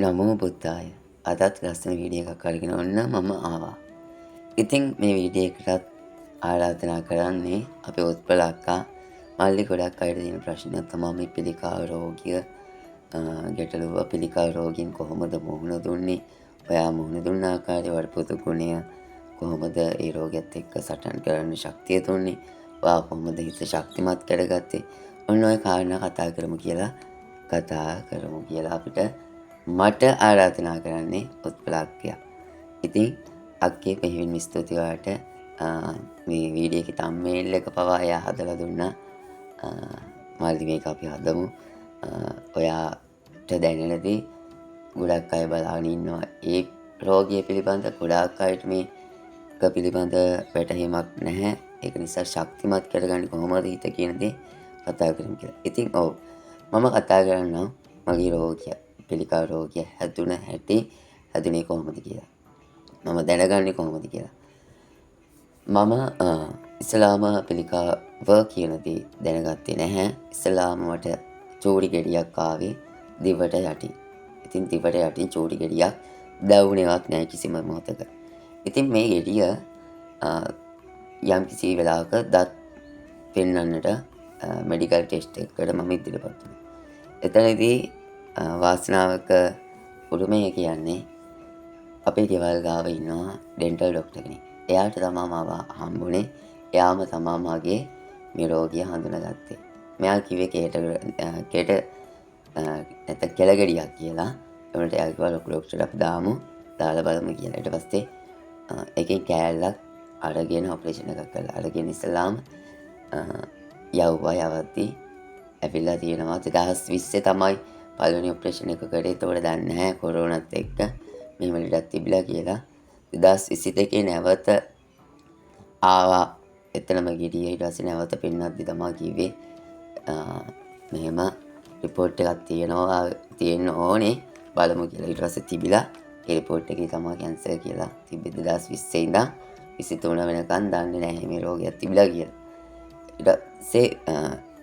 නමෝ බුද්ධාය. අදත් ලස්සන වීඩියෝ එකක් අරගෙන ඔන්න මම ආවා. ඉතින් මේ වීඩියෝ එකටත් ආරාධනා කරන්නේ අපේ උත්පල අක්කා මල්ලි ගොඩක් අයට තියෙන ප්‍රශ්නයක් තමයි මේ පිළිකා රෝගය ගැටලුව පිළිකා රෝගීන් කොහොමද මුහුණ දුන්නේ? ඔයා මුහුණ දුන්න ආකාරය වඩපොතු ගුණය කොහොමද ඒ රෝගයත් එක්ක සටන් කරන්න ශක්තිය දුන්නේ? ඔයා කොහොමද හිත ශක්තිමත් කරගත්තේ? ඔන්න ඔය කාරණා කතා කරමු කියලා අපිට මට ආරාධනා කරන්නේ උත්පල අක්කියා. ඉතින් අක්කේ පෙහිවින් ස්තුති ඔයාට මේ වීඩියෝ එකේ තම්බ්නේල් එක පවා එයා හදලා දුන්නා. මල්ලි මේක අපි හදමු. ඔයාට දැනෙනදී ගොඩක් අය බලාගෙන ඉන්නවා. ඒ රෝගිය පිළිබඳ ගොඩාක් අයට මේක පිළිබඳ වැටහීමක් නැහැ. ඒක නිසා ශක්තිමත් කරගන්නේ කොහොමද හිත කියන දේ කතා කරමු කියලා. ඉතින් මම කතා කරන්නම් මගේ රෝගිය පිළිකා රෝගය හැදුන හැටි හැදුනේ කොහොමද කියලා. මම දැනගන්නේ කොහොමද කියලා. මම ඉස්ලාම පිළිකාව කියන දේ දැනගත්තේ නැහැ. ඉස්ලාම මට චූරි ගෙඩියක් ආවේ දිවට යටින්. ඉතින් දිවට යටින් චූරි ගෙඩියක් දැවුනේවත් නැහැ කිසිම මොහොතක. ඉතින් මේ ගෙඩිය යම් කිසි වෙලාවක දත් පෙන්වන්නට මෙඩිකල් ටෙස්ට් එකකට මම ඉදිරිපත් වුණා. එතනදී වාසනාවක උරුමය කියන්නේ අපේ ගෙවල් ගාව ඉන්නවා ඩෙන්ටල් ඩොක්ටර් කෙනෙක්. එයාට තමයි මාව හම්බුනේ. එයාම තමයි මගේ මේ රෝගිය හඳුනාගත්තේ. මෙයා කිව්වේ කෙල ගෙඩියක් කියලා. ඒකට එයා කිව්වා ලොකු ඩොක්ටර් අපි දාලා බලමු කියලා. ඊට පස්සේ එකෙන් කෑල්ලක් අරගෙන ඔපරේෂන් එකක් කළා. අරගෙන ඉස්සලාම යවද්දී ඇවිල්ලා තියෙනවා 2020 තමයි පළවෙනි ඔපරේෂන් එක කරේ. ඒතකොට දන්නේ නැහැ කොරෝනාත් එක්ක මෙහෙම ලෙඩක් තිබිලා කියලා. 2022 නැවත ආවා එතනම ගිහින් ඊට පස්සේ නැවත පෙන්නද්දි තමයි කිව්වේ මෙහෙම රිපෝට් එකක් තියෙන්න ඕනේ බලමු කියලා. ඊට පස්සේ තිබිලා ඒ රිපෝට් එකේ තමයි කැන්සර් කියලා තිබ්බේ 2020 ඉඳන් 23 වෙනකන් දන්නේ නැහැ මේ රෝගයක් තිබිලා කියලා. ඊට පස්සේ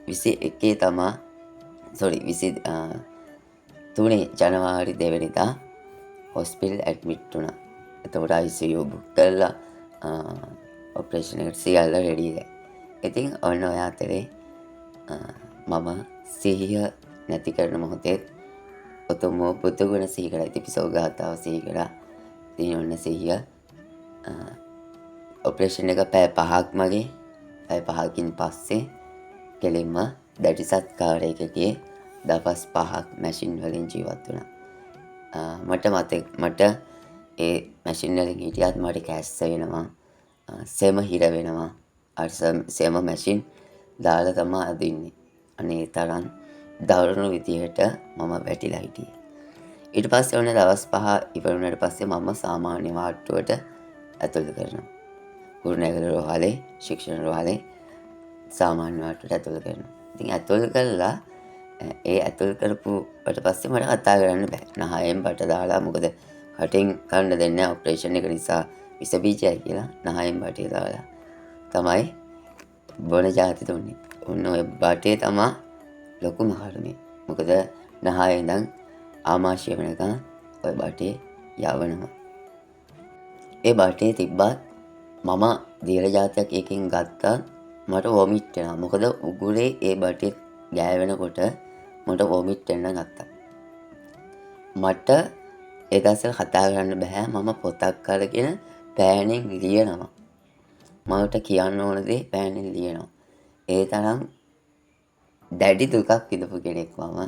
21 තමයි 23 ජනවාරි 2 වෙනිදා හොස්පිටල් ඇඩ්මිට් වුණා. එතකොට ICU බුක් කරලා ඔපරේෂන් එකට සියල්ල රෙඩි ඉලා. ඉතින් ඔන්න ඔය අතරේ මම සිහිය නැති කරන මොහොතේ උතුම් පුදුගුණ සිහි කරා. ඉතිපිසෝ ගාතාව සිහි කරා. ඉතින් ඔන්න සිහිය ඔපරේෂන් එක පැය 5ක් මගේ පැය 5කින් පස්සේ කෙලින්ම දැඩි සත්කාරයකගේ දවස් 5ක් මැෂින් වලින් ජීවත් වුණා. මට ඒ මැෂින් වලින් හිටියත් මට කැස්ස වෙනවා. සෙම හිර වෙනවා. අර සෙම මැෂින් දාලා තමයි අදින්නේ. අනේ තරම් දරුණු විදිහට මම වැටිලා හිටියේ. ඊට පස්සේ ඔන්න දවස් 5 ඉවර වුණාට පස්සේ මම සාමාන්‍ය වාට්ටුවට ඇතුළු කරනවා. කුරුණෑගල රෝහලේ ශික්ෂණ රෝහලේ සාමාන්‍ය වාට්ටුවට ඇතුළු කරනවා. ඉතින් ඇතුළු කළා ඒ ඇතුළු කරපුවට පස්සේ මට කතා කරන්න බෑ. නහයෙන් බට දාලා මොකද කටින් කන්න දෙන්නේ නැහැ ඔපරේෂන් එක නිසා විස බීජයයි කියලා නහයෙන් බටේ දාලා තමයි බොන જાති දුන්නේ. ඔන්න ඔය බටේ තමයි ලොකුම කර්මය. මොකද නහයේ ඉඳන් ආමාශය වෙනකන් ඔය බටේ යවනවා. ඒ බටේ තිබ්බත් මම දියර જાතියක් එකකින් ගත්තා මට වොමිට් වෙනවා. මොකද උගුරේ ඒ බටේ ගෑවෙනකොට මට වොමිට් වෙන්න ගත්තා. මට ඒ දවස්වල කතා කරන්න බෑ. මම පොතක් අරගෙන පෑනෙන් ලියනවා. මට කියන්න ඕන දේ පෑනෙන් ලියනවා. ඒ තරම් දැඩි දුකක් විඳපු කෙනෙක් මම.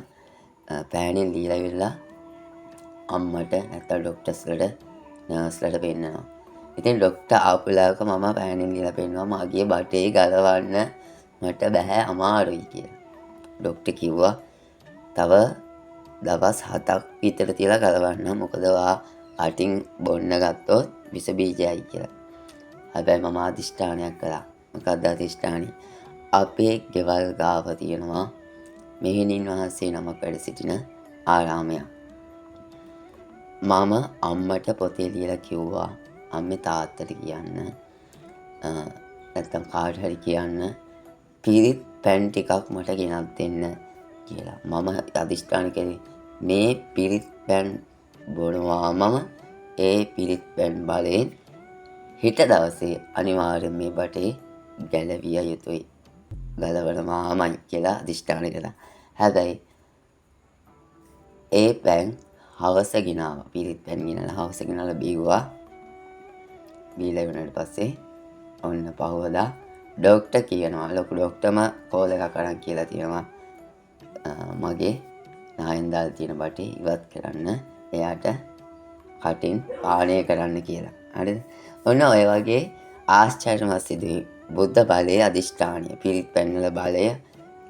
පෑනෙන් ලියලා ඉවරලා අම්මට නැත්නම් ඩොක්ටර්ස්ලට නර්ස්ලට පෙන්නනවා. ඉතින් ඩොක්ටර් ආපු වෙලාවක මම පෑනෙන් ලියලා පෙන්නවා මගේ බටේ ගලවන්න මට බෑ අමාරුයි කියලා. ඩොක්ටර් කිව්වා තව දවස් 7ක් විතර තියලා ගලවන්න. මොකද ඔයා අටින් බොන්න ගත්තොත් විස බීජයයි කියලා. හැබැයි මම අදිෂ්ඨානයක් කළා. මොකක්ද අදිෂ්ඨානය? අපේ ගෙවල් ගාව තියෙනවා මෙහෙණින් වහන්සේ නමක් වැඩ සිටින ආරාමයක්. මම අම්මට පොතේ ලියලා කිව්වා අම්මේ තාත්තට කියන්න නැත්තම් කාට හරි කියන්න පිරිත් පැන් ටිකක් මට ගෙනත් දෙන්න කියලා. මම අදිෂ්ඨාන කළේ මේ පිරිත් පැන් බොනවාමම ඒ පිරිත් පැන් බලයෙන් හිට දවසේ අනිවාර්යෙන් මේ බටේ ගැලවිය යුතුයි. ගලවනවාමයි කියලා අධිෂ්ඨාන කළා. හැබැයි ඒ පැන් හවස ගෙනාවා. පිරිත් පැන් ගෙනලා හවස ගෙනලා බීව්වා. බීලා ඉවරනට පස්සේ ඔන්න පහුවදා ඩොක්ටර් කියනවා, ලොකු ඩොක්ටර්ම කෝල් එකක් අරන් කියලා තියෙනවා මගේ නායෙන් දාලා තියෙන බටේ ඉවත් කරන්න, එයාට කටින් පානය කරන්න කියලා. හරිද? ඔන්න ඔය වගේ ආශ්චර්යමත් සිදුවීම්. බුද්ධ බලයේ අධිෂ්ඨානය, පිරිත් පැන්වල බලය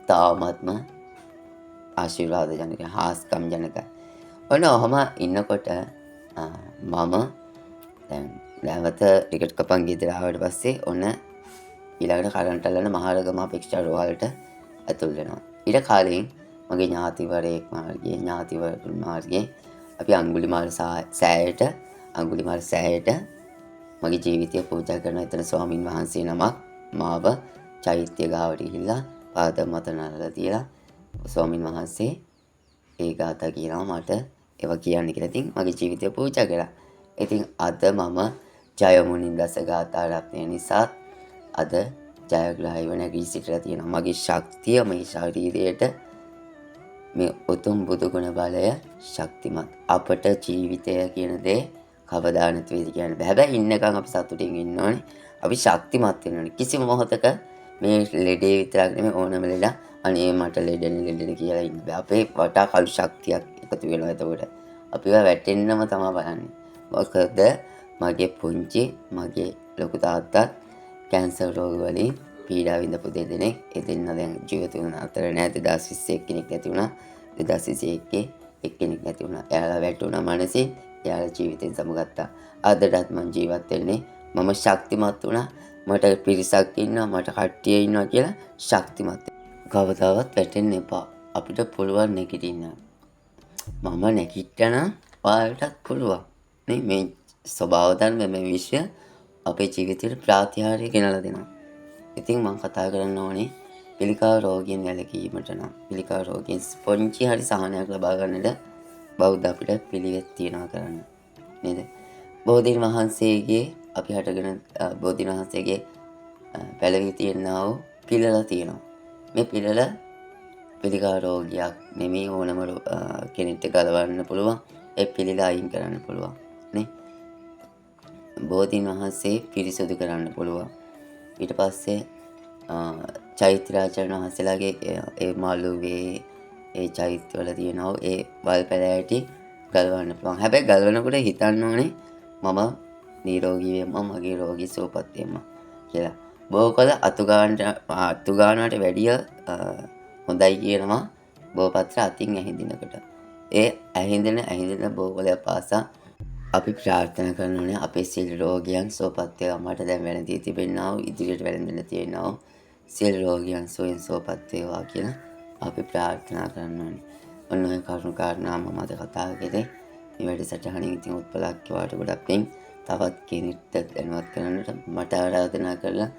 තාමත්ම ආශිර්වාද ජනක, හාස්කම් ජනකයි. ඔන්න ඔහම ඉන්නකොට මම දැන් නැවත ටිකට් කපන් ගෙදර ආවට පස්සේ ඔන්න ඊළඟට කරන්ටලන මහරගම අපේක්ෂා රෝහලට ඇතුල් වෙනවා. ඊට කලින් මගේ ඥාතිවරයෙක් මාර්ගයේ ඥාතිවරුන් මාර්ගයේ අපි අඟුලිමාල සෑයට මගේ ජීවිතය පූජා කරන එතන ස්වාමින් වහන්සේ නමක් මාව චෛත්‍ය ගාවට ගිහිල්ලා පාද මත නරලා තියලා ස්වාමින් වහන්සේ ඒ ගාථා කියනවා මට ඒවා කියන්න කියලා. ඉතින් මගේ ජීවිතය පූජා කළා. ඉතින් අද මම ජයමුනින් දස ගාථා රත්නය නිසා අද ජයග්‍රහීව නැගී සිටලා තියෙනවා. මගේ ශක්තිය මේ ශරීරයට මේ උතුම් බුදුගුණ බලය ශක්තිමත්. අපට ජීවිතය කියන දේ කවදා නැති වෙයිද කියන්න බෑ. හැබැයි ඉන්නකම් අපි සතුටින් ඉන්න ඕනේ. අපි ශක්තිමත් වෙන්න ඕනේ. කිසිම මොහොතක මේ ලෙඩේ විතරක් නෙමෙයි ඕනම ලෙඩ අනේ මට ලෙඩෙන කියලා ඉන්න බෑ. අපේ වටා කළු ශක්තියක් එකතු වෙනවා. එතකොට අපිව වැටෙන්නම තමයි බලන්නේ. මොකද මගේ පුංචි මගේ ලොකු තාත්තා කැන්සර් රෝග වලින් පීඩා විඳපු දෙදෙනෙක්. ඒ දෙන්න දැන් ජීවිතුන් අතර නෑ. 2021 එක්කෙනෙක් නැති වුණා. 2021 එක්කෙනෙක් නැති වුණා. එයාලා වැටුණා මනසින්. එයාලා ජීවිතෙන් සමුගත්තා. අදටත් මම ජීවත් වෙන්නේ. මම ශක්තිමත් වුණා. මට පිරිසක් ඉන්නවා, මට කට්ටිය ඉන්නවා කියලා ශක්තිමත්. කවදාවත් වැටෙන්න එපා. අපිට පුළුවන් නැගිටින්න. මම නැගිට්ටනම් ඔයාලටත් පුළුවන්. මේ ස්වභාව ධර්ම මේ විශ්ය අපේ ජීවිතේට ප්‍රාතිහාර්ය ගෙනලා දෙනවා. ඉතින් මම කතා කරන්න ඕනේ පිළිකා රෝගීන් වැළකීමට නම්. පිළිකා රෝගීන් ස්පොන්චි හරි සහනයක් ලබා ගන්නට බෞද්ධ අපිට පිළිවෙත් තියනවා කරන්න. නේද? බෝධීන් වහන්සේගේ අපි හටගෙන බෝධීන් වහන්සේගේ පැලවි තියෙනා වූ පිළල තියෙනවා. මේ පිළල පිළිකා රෝගියක් නෙමෙයි ඕනම කෙනෙක්ට ගලවන්න පුළුවන්. ඒ පිළිල අයින් කරන්න පුළුවන්. නේ? බෝධීන් වහන්සේ පිරිසුදු කරන්න පුළුවන්. ඊට පස්සේ චෛත්‍යරාජයන් වහන්සේලාගේ ඒ මාළුවේ ඒ චෛත්‍යවල තියෙනවා ඒ වල් පැලෑටි ගලවන්න පුළුවන්. හැබැයි ගලවනකොට හිතන්න ඕනේ මම නිරෝගී වෙම්ම මගේ රෝගී සුවපත් වෙම්ම කියලා. බෝකල අතු ගන්නට වැඩිය හොඳයි කියනවා බෝපත්‍ර අතින් ඇහිඳිනකොට. ඒ ඇහිඳින බෝකලය පාසා අපි ප්‍රාර්ථනා කරන ඕනේ අපේ සියලු රෝගයන් සුවපත් වේවා. මට දැන් වැළඳී තිබෙනා වූ ඉදිරියට වැළඳෙන්න තියෙනවා වූ සියලු රෝගයන් සුවයෙන් සුවපත් වේවා කියලා අපි ප්‍රාර්ථනා කරන්න ඕනේ. ඔන්න ඔය කරුණු කාරණා මම අද කතා කරේ. මේ වැඩසටහනින් ඉතින් උත්පලක් කියවට ගොඩක් පිං තවත් කෙනෙක්ට දැනුවත් කරන්නට මට ආරාධනා කරලා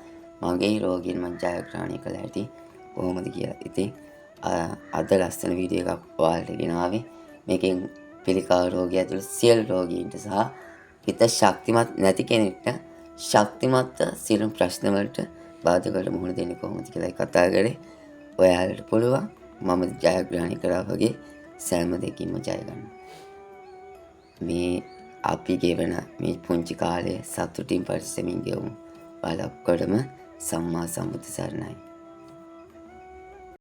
මගේ රෝගීන් මං ජයග්‍රහණය කළ හැටි කොහොමද කියලා. ඉතින් අද ලස්සන වීඩියෝ එකක් ඔයාලට ගෙනාවේ. මේකෙන් පිළිකා රෝගය ඇතුළු සියලු රෝගීන්ට සහ හිත ශක්තිමත් නැති කෙනෙක්ට ශක්තිමත් සියලු ප්‍රශ්න වලට බාධකවලට මුහුණ දෙන්නේ කොහොමද කියලා කතා කරේ. ඔයාලට පුළුවන් මම ජයග්‍රහණය කරා වගේ සෑම දෙකින්ම ජය ගන්න. මේ අපි ගෙවන මේ පුංචි කාලය සතුටින් පරිස්සමින් ගෙවමු. ඔයාලා ඔක්කොටම සම්මා සම්බුදු සරණයි.